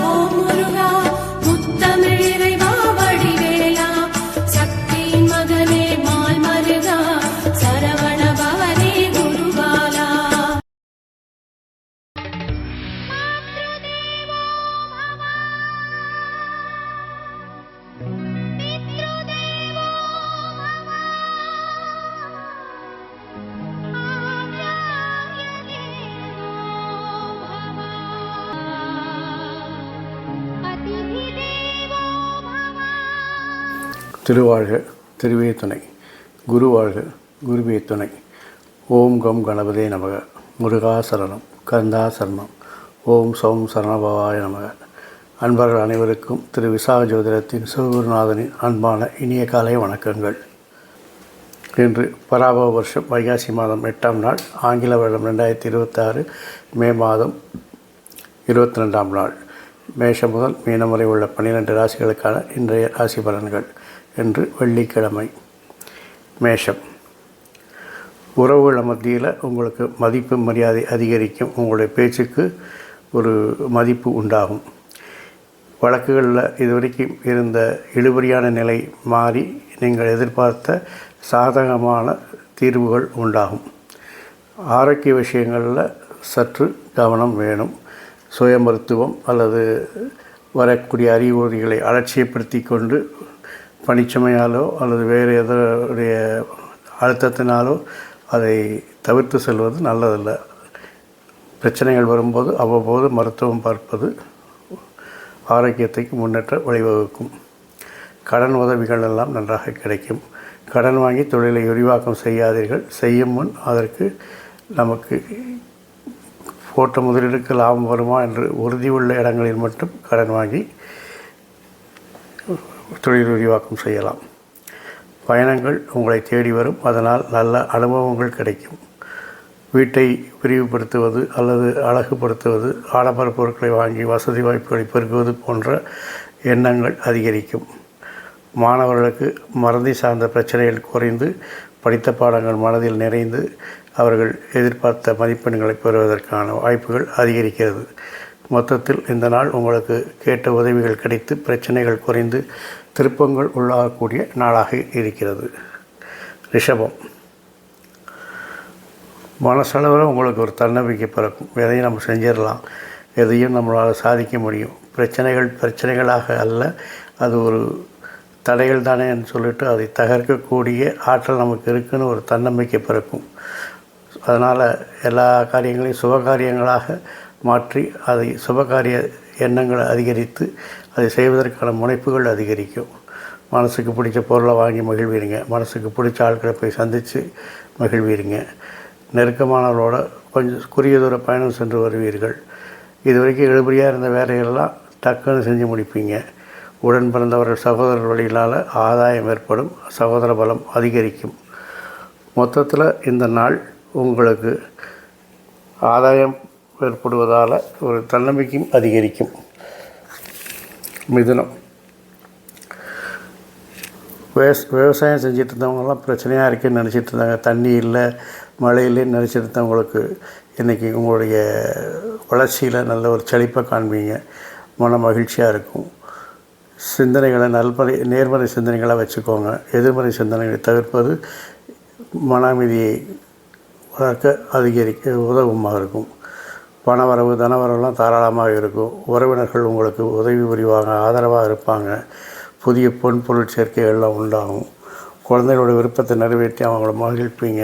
ஓம் முருகா முத்தமிழ் இறைவா வடிவேலா சக்தியின் மகனே மால் மருகா சரவண பவனே குருபாலா. திருவாழ்க திருவே துணை, குருவாழ்க குருவே துணை. ஓம் கம் கணபதே நமக. முருகா சரணம், கந்தா சரணம். ஓம் சௌம் சரணபவாய நமக. அன்பர்கள் அனைவருக்கும் திரு விசாக ஜோதிடத்தின் சிவகுருநாதனின் அன்பான இனிய காலை வணக்கங்கள். இன்று பராபவ வருஷம் வைகாசி மாதம் 8ஆம் நாள், ஆங்கில வருடம் 2026 மே மாதம் 22ஆம் நாள். மேஷம் முதல் மீனம் வரை உள்ள 12 ராசிகளுக்கான இன்றைய ராசி பலன்கள். என்று வெள்ளிக்கிழமை. மேஷம். உறவுகள் மத்தியில் உங்களுக்கு மதிப்பு மரியாதை அதிகரிக்கும். உங்களுடைய பேச்சுக்கு ஒரு மதிப்பு உண்டாகும். வழக்குகளில் இதுவரைக்கும் இருந்த இழுபறியான நிலை மாறி நீங்கள் எதிர்பார்த்த சாதகமான தீர்வுகள் உண்டாகும். ஆரோக்கிய விஷயங்களில் சற்று கவனம் வேணும். சுய மருத்துவம் அல்லது வரக்கூடிய அறிகுறிகளை அலட்சியப்படுத்தி கொண்டு பணிச்சுமையாலோ அல்லது வேறு எதனுடைய அழுத்தத்தினாலோ அதை தவிர்த்து செல்வது நல்லதில்லை. பிரச்சனைகள் வரும்போது அவ்வப்போது மருத்துவம் பார்ப்பது ஆரோக்கியத்துக்கு முன்னேற்ற வழிவகுக்கும். கடன் உதவிகள் எல்லாம் நன்றாக கிடைக்கும். கடன் வாங்கி தொழிலை விரிவாக்கம் செய்யாதீர்கள். செய்யும் முன் அதற்கு நமக்கு போட்ட முதலீடுக்கு லாபம் வருமா என்று உறுதியுள்ள இடங்களில் மட்டும் கடன் வாங்கி தொழில் விரிவாக்கம் செய்யலாம். பயணங்கள் உங்களை தேடி வரும். அதனால் நல்ல அனுபவங்கள் கிடைக்கும். வீட்டை விரிவுபடுத்துவது அல்லது அழகுபடுத்துவது, ஆடம்பர பொருட்களை வாங்கி வசதி வாய்ப்புகளை பெருக்குவது போன்ற எண்ணங்கள் அதிகரிக்கும். மாணவர்களுக்கு மறதி சார்ந்த பிரச்சனைகள் குறைந்து படித்த பாடங்கள் மனதில் நிறைந்து அவர்கள் எதிர்பார்த்த மதிப்பெண்களை பெறுவதற்கான வாய்ப்புகள் அதிகரிக்கிறது. மொத்தத்தில் இந்த நாள் உங்களுக்கு கேட்ட உதவிகள் கிடைத்து பிரச்சனைகள் குறைந்து திருப்பங்கள் உள்ளாகக்கூடிய நாளாக இருக்கிறது. ரிஷபம். மனசளவில் உங்களுக்கு ஒரு தன்னம்பிக்கை பிறக்கும். எதையும் நம்ம செஞ்சிடலாம், எதையும் நம்மளால் சாதிக்க முடியும். பிரச்சனைகளாக அல்ல, அது ஒரு தடைகள் தானேன்னு சொல்லிட்டு அதை தகர்க்கக்கூடிய ஆற்றல் நமக்கு இருக்குன்னு ஒரு தன்னம்பிக்கை பிறக்கும். அதனால் எல்லா காரியங்களையும் சுபகாரியங்களாக மாற்றி அதை சுபகாரிய எண்ணங்களை அதிகரித்து அதை செய்வதற்கான முனைப்புகள் அதிகரிக்கும். மனசுக்கு பிடிச்ச பொருளை வாங்கி மகிழ்வீருங்க. மனசுக்கு பிடிச்ச ஆட்களை போய் சந்தித்து மகிழ்வீருங்க. நெருக்கமானவர்களோட கொஞ்சம் குறுகிய தூர பயணம் சென்று வருவீர்கள். இதுவரைக்கும் இழுபறியாக இருந்த வேலைகளெல்லாம் டக்குன்னு செஞ்சு முடிப்பீங்க. உடன் பிறந்தவர்கள் சகோதரர் வழியினால் ஆதாயம் ஏற்படும். சகோதர பலம் அதிகரிக்கும். மொத்தத்தில் இந்த நாள் உங்களுக்கு ஆதாயம் ஏற்படுவதால் ஒரு தன்னம்பிக்கையும் அதிகரிக்கும். மிதுனம். விவசாயம் செஞ்சுட்டு இருந்தவங்கலாம் பிரச்சனையாக இருக்குதுன்னு நினச்சிட்டு இருந்தாங்க. தண்ணி இல்லை, மழை இல்லைன்னு நினச்சிட்டு இருந்தவங்களுக்கு இன்றைக்கி உங்களுடைய வளர்ச்சியில் நல்ல ஒரு செழிப்பை காண்பீங்க. மன மகிழ்ச்சியாக இருக்கும். சிந்தனைகளை நேர்மறை சிந்தனைகளாக வச்சுக்கோங்க. எதிர்மறை சிந்தனைகளை தவிர்ப்பது மன அமைதியை வளர்க்க அதிகரிக்க உதவுமாக இருக்கும். பணவரவு தனவரவுலாம் தாராளமாக இருக்கும். உறவினர்கள் உங்களுக்கு உதவி புரிவாங்க, ஆதரவாக இருப்பாங்க. புதிய பொன் பொருள் சேர்க்கைகள்லாம் உண்டாகும். குழந்தைகளோட விருப்பத்தை நிறைவேற்றி அவங்கள மகிழ்ப்பீங்க.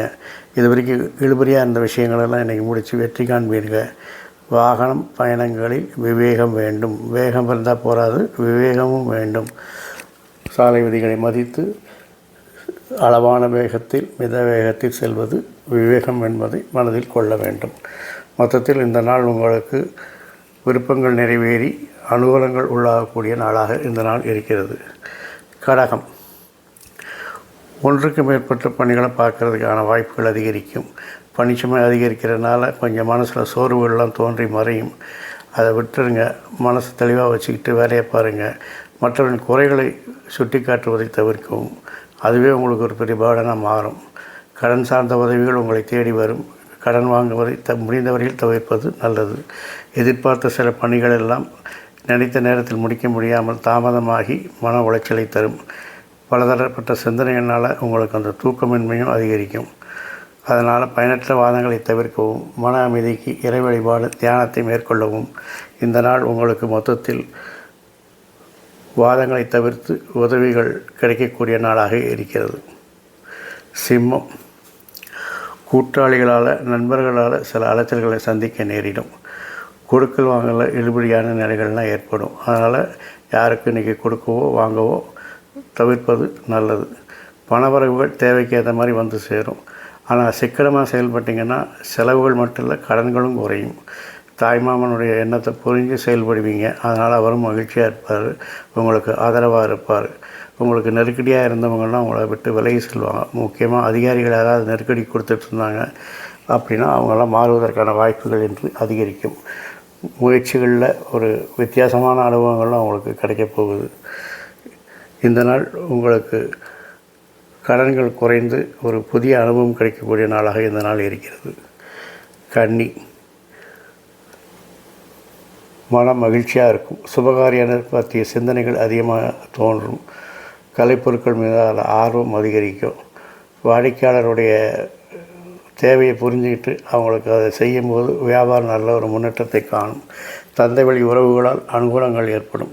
இது வரைக்கும் இழுபறியாக இருந்த விஷயங்களெல்லாம் இன்றைக்கி முடித்து வெற்றி காண்பீங்க. வாகனம் பயணங்களில் விவேகம் வேண்டும். வேகம் இருந்தால் போகாது, விவேகமும் வேண்டும். சாலை விதிகளை மதித்து அளவான வேகத்தில் மித வேகத்தில் செல்வது விவேகம் என்பதை மனதில் கொள்ள வேண்டும். மொத்தத்தில் இந்த நாள் உங்களுக்கு விருப்பங்கள் நிறைவேறி அனுகூலங்கள் உள்ளாகக்கூடிய நாளாக இந்த நாள் இருக்கிறது. கடகம். ஒன்றுக்கு மேற்பட்ட பணிகளை பார்க்குறதுக்கான வாய்ப்புகள் அதிகரிக்கும். பணிச்சுமை அதிகரிக்கிறதுனால கொஞ்சம் மனசில் சோர்வுகள்லாம் தோன்றி மறையும். அதை விட்டுருங்க. மனசு தெளிவாக வச்சுக்கிட்டு வேலையை பாருங்கள். மற்றவர்களின் குறைகளை சுட்டி காட்டுவதை தவிர்க்கவும். அதுவே உங்களுக்கு ஒரு பெரிய பாடனாக மாறும். கடன் சார்ந்த உதவிகள் உங்களை தேடி வரும். கடன் வாங்குவதை முடிந்தவரையில் தவிர்ப்பது நல்லது. எதிர்பார்த்த சில பணிகள் எல்லாம் நினைத்த நேரத்தில் முடிக்க முடியாமல் தாமதமாகி மன உளைச்சலை தரும். பலதரப்பட்ட சிந்தனையினால் உங்களுக்கு அந்த தூக்கமின்மையும் அதிகரிக்கும். அதனால் பயனற்ற வாதங்களை தவிர்க்கவும், மன அமைதிக்கு இறை வழிபாடு தியானத்தை மேற்கொள்ளவும் இந்த நாள் உங்களுக்கு மொத்தத்தில் வாதங்களை தவிர்த்து உதவிகள் கிடைக்கக்கூடிய நாளாக இருக்கிறது. சிம்மம். கூட்டாளிகளால் நண்பர்களால் சில அலைச்சல்களை சந்திக்க நேரிடும். கொடுக்கல் வாங்கல இழுபடியான நிலைகள்லாம் ஏற்படும். அதனால் யாருக்கு இன்றைக்கி கொடுக்கவோ வாங்கவோ தவிர்ப்பது நல்லது. பணவரவுகள் தேவைக்கு ஏற்ற மாதிரி வந்து சேரும். ஆனால் சிக்கனமாக செயல்பட்டிங்கன்னா செலவுகள் மட்டும் இல்லை, கடன்களும் குறையும். தாய்மாமனுடைய எண்ணத்தை புரிஞ்சு செயல்படுவீங்க. அதனால் அவரும் மகிழ்ச்சியாக இருப்பார், உங்களுக்கு ஆதரவாக இருப்பார். உங்களுக்கு நெருக்கடியாக இருந்தவங்கள்லாம் உங்களை விட்டு விலகி செல்வாங்க. முக்கியமாக அதிகாரிகள் யாராவது நெருக்கடி கொடுத்துட்டு இருந்தாங்க அப்படின்னா அவங்களாம் மாறுவதற்கான வாய்ப்புகள் என்று அதிகரிக்கும். முயற்சிகளில் ஒரு வித்தியாசமான அனுபவங்கள்லாம் உங்களுக்கு கிடைக்கப் போகுது. இந்த நாள் உங்களுக்கு கடன்கள் குறைந்து ஒரு புதிய அனுபவம் கிடைக்கக்கூடிய நாளாக இந்த நாள் இருக்கிறது. கன்னி. மனம் மகிழ்ச்சியாக இருக்கும். சுபகாரியான பற்றிய சிந்தனைகள் அதிகமாக தோன்றும். கலைப்பொருட்கள் மீது ஆர்வம் அதிகரிக்கும். வாடிக்கையாளருடைய தேவையை புரிஞ்சுக்கிட்டு அவங்களுக்கு அதை செய்யும்போது வியாபாரம் நல்ல ஒரு முன்னேற்றத்தை காணும். தந்தை வழி உறவுகளால் அனுகூலங்கள் ஏற்படும்.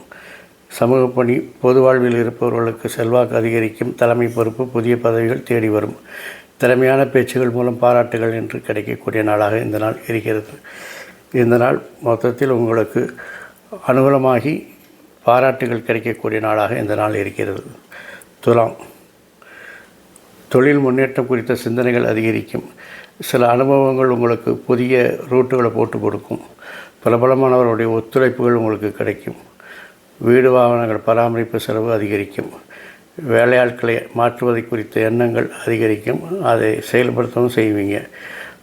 சமூக பணி பொது வாழ்வில் இருப்பவர்களுக்கு செல்வாக்கு அதிகரிக்கும். தலைமை பொறுப்பு, புதிய பதவிகள் தேடி வரும். திறமையான பேச்சுகள் மூலம் பாராட்டுகள் என்று கிடைக்கக்கூடிய நாளாக இந்த நாள் இருக்கிறது. இந்த நாள் மொத்தத்தில் உங்களுக்கு அனுகூலமாகி பாராட்டுகள் கிடைக்கக்கூடிய நாளாக இந்த நாள் இருக்கிறது. துலாம். தொழில் முன்னேற்றம் குறித்த சிந்தனைகள் அதிகரிக்கும். சில அனுபவங்கள் உங்களுக்கு புதிய ரூட்டுகளை போட்டு கொடுக்கும். பிரபலமானவருடைய ஒத்துழைப்புகள் உங்களுக்கு கிடைக்கும். வீடு வாகனங்கள் பராமரிப்பு செலவு அதிகரிக்கும். வேலையாட்களை மாற்றுவதை குறித்த எண்ணங்கள் அதிகரிக்கும். அதை செயல்படுத்தவும் செய்வீங்க.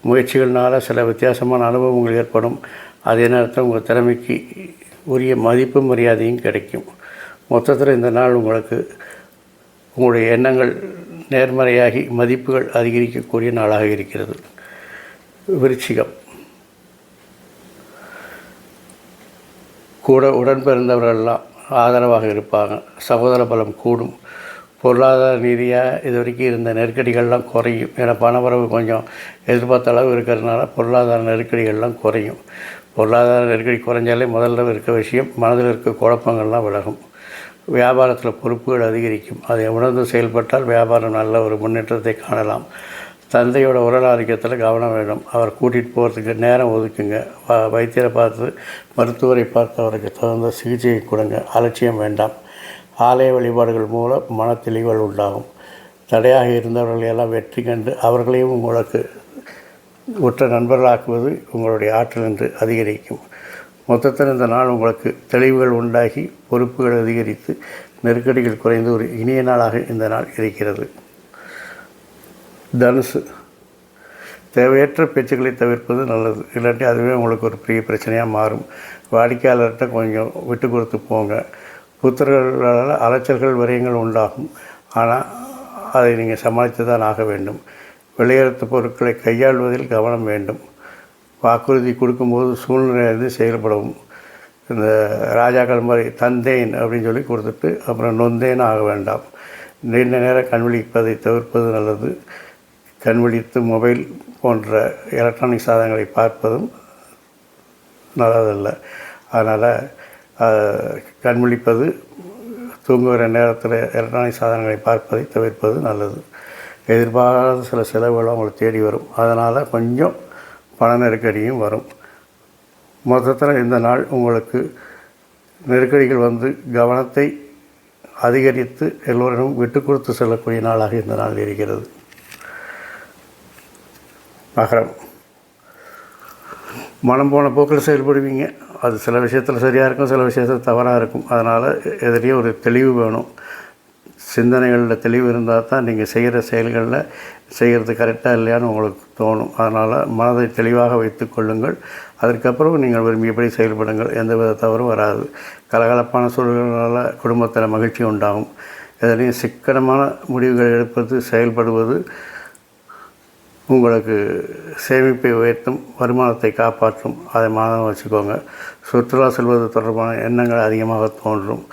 முயற்சிகள்னால் சில வித்தியாசமான அனுபவங்கள் ஏற்படும். அதே நேரத்தில் உங்கள் திறமைக்கு உரிய மதிப்பு மரியாதையும் கிடைக்கும். மொத்தத்தில் இந்த நாள் உங்களுக்கு உங்களுடைய எண்ணங்கள் நேர்மறையாகி மதிப்புகள் அதிகரிக்கக்கூடிய நாளாக இருக்கிறது. விருச்சிகம். கூட உடன்பிறந்தவர்களெல்லாம் ஆதரவாக இருப்பாங்க. சகோதர பலம் கூடும். பொருளாதார ரீதியாக இது வரைக்கும் இருந்த நெருக்கடிகள்லாம் குறையும். ஏன்னா பணவரவு கொஞ்சம் எதிர்பார்த்த அளவு இருக்கிறதுனால பொருளாதார நெருக்கடிகள்லாம் குறையும். பொருளாதார நெருக்கடி குறைஞ்சாலே முதல்ல இருக்க விஷயம் மனதில் இருக்க குழப்பங்கள்லாம் விலகும். வியாபாரத்தில் பொறுப்புகள் அதிகரிக்கும். அதை உணர்ந்து செயல்பட்டால் வியாபாரம் நல்ல ஒரு முன்னேற்றத்தை காணலாம். தந்தையோட உடல் ஆரோக்கியத்தில் கவனம் வேணும். அவர் கூட்டிகிட்டு போகிறதுக்கு நேரம் ஒதுக்குங்க. வைத்தியரை பார்த்து மருத்துவரை பார்த்து அவருக்கு தகுந்த சிகிச்சையை கொடுங்க. அலட்சியம் வேண்டாம். ஆலய வழிபாடுகள் மூலம் மன தெளிவுகள் உண்டாகும். தடையாக இருந்தவர்களையெல்லாம் வெற்றி கண்டு அவர்களையும் உங்களுக்கு உற்ற நண்பர்களாக்குவது உங்களுடைய ஆற்றல் என்று அதிகரிக்கும். மொத்தத்தில் இந்த நாள் உங்களுக்கு தெளிவுகள் உண்டாகி பொறுப்புகள் அதிகரித்து நெருக்கடிகள் குறைந்து ஒரு இனிய நாளாக இந்த நாள் இருக்கிறது. தனுசு. தேவையற்ற பேச்சுக்களை தவிர்ப்பது நல்லது. இல்லாட்டி அதுவே உங்களுக்கு ஒரு பெரிய பிரச்சனையாக மாறும். வாடிக்கையாளர்கிட்ட கொஞ்சம் விட்டு கொடுத்து போங்க. புத்தர்களால் அலைச்சல்கள் விரயங்கள் உண்டாகும். ஆனால் அதை நீங்கள் சமாளித்து தான் ஆக வேண்டும். விளையாட்டு பொருட்களை கையாள்வதில் கவனம் வேண்டும். வாக்குறுதி கொடுக்கும்போது சூழ்நிலையிலிருந்து செயல்படவும். இந்த ராஜாக்கள் மாதிரி தந்தேன் அப்படின்னு சொல்லி கொடுத்துட்டு அப்புறம் நொந்தேன்னு ஆக வேண்டாம். நீண்ட நேரம் கண்விழிப்பதை தவிர்ப்பது நல்லது. கண்விழித்து மொபைல் போன்ற எலக்ட்ரானிக் சாதனங்களை பார்ப்பதும் நல்லதல்ல. அதனால் கண்விழிப்பது, தூங்குகிற நேரத்தில் எலக்ட்ரானிக் சாதனங்களை பார்ப்பதை தவிர்ப்பது நல்லது. எதிர்பாராத சில செலவுகளும் அவங்களுக்கு தேடி வரும். அதனால் கொஞ்சம் பண நெருக்கடியும் வரும். மொத்தத்தில் இந்த நாள் உங்களுக்கு நெருக்கடிகள் வந்து கவனத்தை அதிகரித்து எல்லோரிடம் விட்டு கொடுத்து செல்லக்கூடிய நாளாக இந்த நாள் இருக்கிறது. மகரம். மனம் போன போக்கில் செயல்படுவீங்க. அது சில விஷயத்தில் சரியாக இருக்கும், சில விஷயத்தில் தவறாக இருக்கும். அதனால் எதிலேயே ஒரு தெளிவு வேணும். சிந்தனைகளில் தெளிவு இருந்தால் தான் நீங்கள் செய்கிற செயல்களில் செய்கிறது கரெக்டாக இல்லையான்னு உங்களுக்கு தோணும். அதனால் மனதை தெளிவாக வைத்து கொள்ளுங்கள். அதற்கப்புறம் நீங்கள் விரும்பியபடி செயல்படுங்கள். எந்தவித தவறும் வராது. கலகலப்பான சூழல்களால் குடும்பத்தில் மகிழ்ச்சி உண்டாகும். எதிலையும் சிக்கனமான முடிவுகள் எடுப்பது, செயல்படுவது உங்களுக்கு சேமிப்பை உயர்த்தும், வருமானத்தை காப்பாற்றும். அதை மனதில் வச்சுக்கோங்க. சுற்றுலா செல்வது தொடர்பான எண்ணங்கள் அதிகமாக தோன்றும்.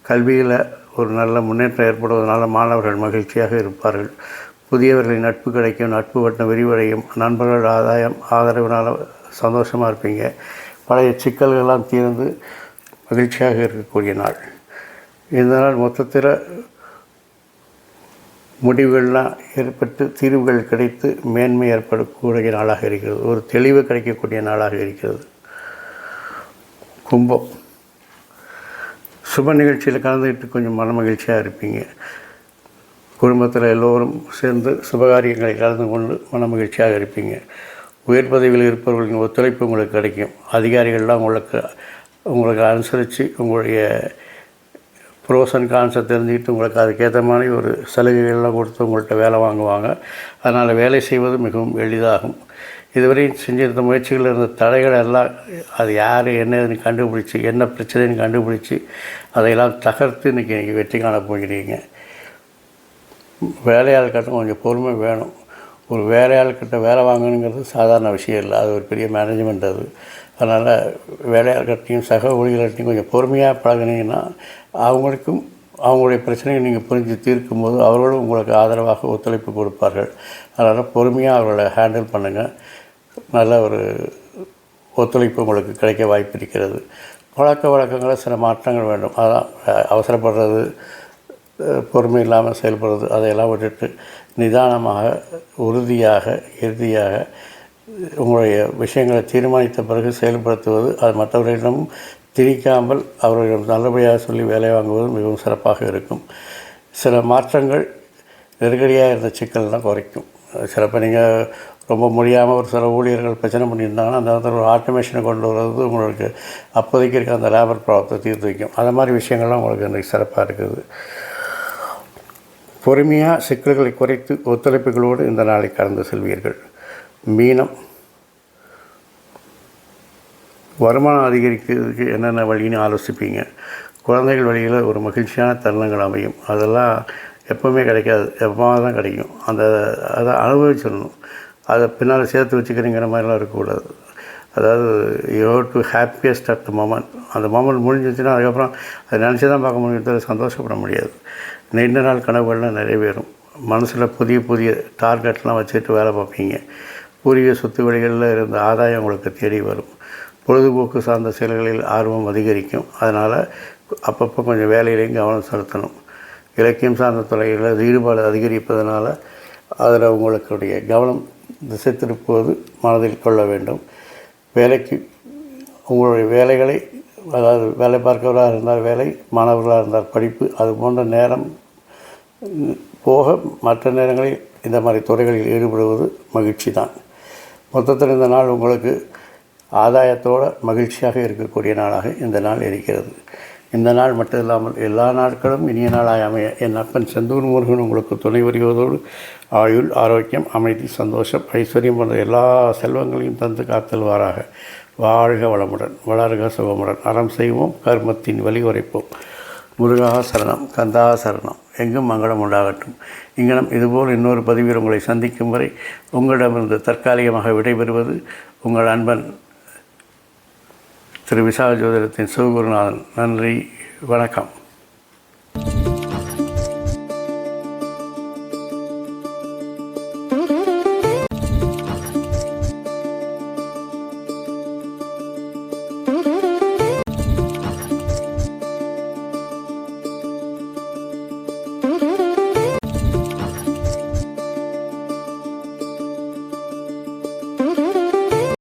கல்வியில் ஒரு நல்ல முன்னேற்றம் ஏற்படுவதனால மாணவர்கள் மகிழ்ச்சியாக இருப்பார்கள். புதியவர்களின் நட்பு கிடைக்கும், நட்பு வட்டம் விரிவடையும், நண்பர்கள் ஆதரவினால் சந்தோஷமாக இருப்பீங்க. பழைய சிக்கல்கள்லாம் தீர்ந்து மகிழ்ச்சியாக இருக்கக்கூடிய நாள். இந்த நாள் மொத்தத்தில் முடிவுகள்லாம் ஏற்பட்டு தீர்வுகள் கிடைத்து மேன்மை ஏற்படக்கூடிய நாளாக இருக்கிறது. ஒரு தெளிவு கிடைக்கக்கூடிய நாளாக இருக்கிறது. கும்பம், சுப நிகழ்ச்சியில் கலந்துக்கிட்டு கொஞ்சம் மன மகிழ்ச்சியாக இருப்பீங்க. குடும்பத்தில் எல்லோரும் சேர்ந்து சுபகாரியங்களை கலந்து கொண்டு மன மகிழ்ச்சியாக இருப்பீங்க. உயர் பதவியில் இருப்பவர்களின் ஒத்துழைப்பு உங்களுக்கு கிடைக்கும். அதிகாரிகள்லாம் உங்களுக்கு அனுசரித்து உங்களுடைய ப்ரோஸ் அண்ட் கான்ஸை தெரிஞ்சுக்கிட்டு உங்களுக்கு அதுக்கேற்ற மாதிரி ஒரு சலுகைகள்லாம் கொடுத்து உங்கள்கிட்ட வேலை வாங்குவாங்க. அதனால் வேலை செய்வது மிகவும் எளிதாகும். இதுவரையும் செஞ்சிருந்த முயற்சிகளில் இருந்த தடைகள் எல்லாம் அது யார் என்னதுன்னு கண்டுபிடிச்சி, என்ன பிரச்சனைன்னு கண்டுபிடிச்சி அதையெல்லாம் தகர்த்து இன்றைக்கி வெற்றி காண போகிறீங்க. வேலையாள்கிட்ட கொஞ்சம் பொறுமை வேணும். ஒரு வேலையாள்கிட்ட வேலை வாங்கணுங்கிறது சாதாரண விஷயம் இல்லை. அது ஒரு பெரிய மேனேஜ்மெண்ட் அது. அதனால் வேலையாள்கிட்டையும் சக ஊழியர்கள்ட்டையும் கொஞ்சம் பொறுமையாக பழகினீங்கன்னா அவங்களுக்கும் அவங்களுடைய பிரச்சனையை நீங்கள் புரிஞ்சு தீர்க்கும் போது அவர்களும் உங்களுக்கு ஆதரவாக ஒத்துழைப்பு கொடுப்பார்கள். அதனால் பொறுமையாக அவர்களை ஹேண்டில் பண்ணுங்கள். நல்ல ஒரு ஒத்துழைப்பு உங்களுக்கு கிடைக்க வாய்ப்பு இருக்கிறது. பழக்க வழக்கங்களில் சில மாற்றங்கள் வேண்டும். அதான் அவசரப்படுறது, பொறுமை இல்லாமல் செயல்படுறது, அதையெல்லாம் விட்டுட்டு நிதானமாக, உறுதியாக, இறுதியாக உங்களுடைய விஷயங்களை தீர்மானித்த பிறகு செயல்படுத்துவது, அது மற்றவர்களிடமும் திணிக்காமல் அவர்களிடம் நல்லபடியாக சொல்லி வேலை வாங்குவது மிகவும் சிறப்பாக இருக்கும். சில மாற்றங்கள் நெருக்கடியாக இருந்த சிக்கல்லாம் குறைக்கும். சிலப்போ நீங்கள் ரொம்ப முடியாமல் ஒரு சில ஊழியர்கள் பிரச்சனை பண்ணியிருந்தாங்கன்னா அந்த இடத்துல ஒரு ஆட்டோமேஷனை கொண்டு வர்றது உங்களுக்கு அப்போதைக்கு இருக்க அந்த லேபர் ப்ராப்ளத்தை தீர்த்து வைக்கும். அந்த மாதிரி விஷயங்கள்லாம் உங்களுக்கு இன்றைக்கு சிறப்பாக இருக்குது. பொறுமையாக சிக்கல்களை குறைத்து ஒத்துழைப்புகளோடு இந்த நாளை கடந்து செல்வீர்கள். மீனம், வருமானம் அதிகரிக்கிறதுக்கு என்னென்ன வழின்னு ஆலோசிப்பீங்க. குழந்தைகள் வழியில் ஒரு மகிழ்ச்சியான தருணங்கள் அமையும். அதெல்லாம் எப்போவுமே கிடைக்காது, எப்போவாக தான் கிடைக்கும். அதை அனுபவிச்சிடணும். அதை பின்னால் சேர்த்து வச்சுக்கிறீங்கிற மாதிரிலாம் இருக்கக்கூடாது. அதாவது you have to happiest at the moment. அந்த மொமெண்ட் முடிஞ்சிச்சுன்னா அதுக்கப்புறம் அதை நினச்சி தான் பார்க்க முடியும், சந்தோஷப்பட முடியாது. நீண்ட நாள் கனவுகள்லாம் நிறைவேறும். மனசில் புதிய புதிய டார்கெட்லாம் வச்சுட்டு வேலை பார்ப்பீங்க. பூர்வீக சொத்து வழிகளில் இருந்த ஆதாயம் உங்களுக்கு தேடி வரும். பொழுதுபோக்கு சார்ந்த செயல்களில் ஆர்வம் அதிகரிக்கும். அதனால் அப்பப்போ கொஞ்சம் வேலையிலையும் கவனம் செலுத்தணும். இலக்கியம் சார்ந்த துறைகளில் ஈடுபாடு அதிகரிப்பதனால அதில் உங்களுடைய கவனம் திசை திருப்புவது மனதில் கொள்ள வேண்டும். வேலைக்கு உங்களுடைய வேலைகளை, அதாவது வேலை பார்க்கிறவராக இருந்தால் வேலை, மாணவர்களாக இருந்தால் படிப்பு, அது போன்ற நேரம் போக மற்ற நேரங்களில் இந்த மாதிரி துறைகளில் ஈடுபடுவது மகிழ்ச்சி தான். மொத்தத்தில் இந்த நாள் உங்களுக்கு ஆதாயத்தோடு மகிழ்ச்சியாக இருக்கக்கூடிய நாளாக இந்த நாள் இருக்கிறது. இந்த நாள் மட்டும் இல்லாமல் எல்லா நாட்களும் இனிய நாளாக அமைய என் அப்பன் செந்தூர் முருகன் உங்களுக்கு துணை வருவதோடு ஆயுள், ஆரோக்கியம், அமைதி, சந்தோஷம், ஐஸ்வர்யம் போன்ற எல்லா செல்வங்களையும் தந்து காத்தல்வாராக. வாழ்க வளமுடன், வளர்க சுகமுடன், அறம் செய்வோம், கர்மத்தின் வழி உரைப்போம். முருகா சரணம், கந்தா சரணம், எங்கும் மங்களம் உண்டாகட்டும். இங்கனம் இதுபோல் இன்னொரு பதிவில் உங்களை சந்திக்கும் வரை உங்களிடமிருந்து தற்காலிகமாக விடைபெறுவது உங்கள் அன்பன் திரு விசால ஜோதிடத்தின் சிவகுருநாதன். நன்றி, வணக்கம்.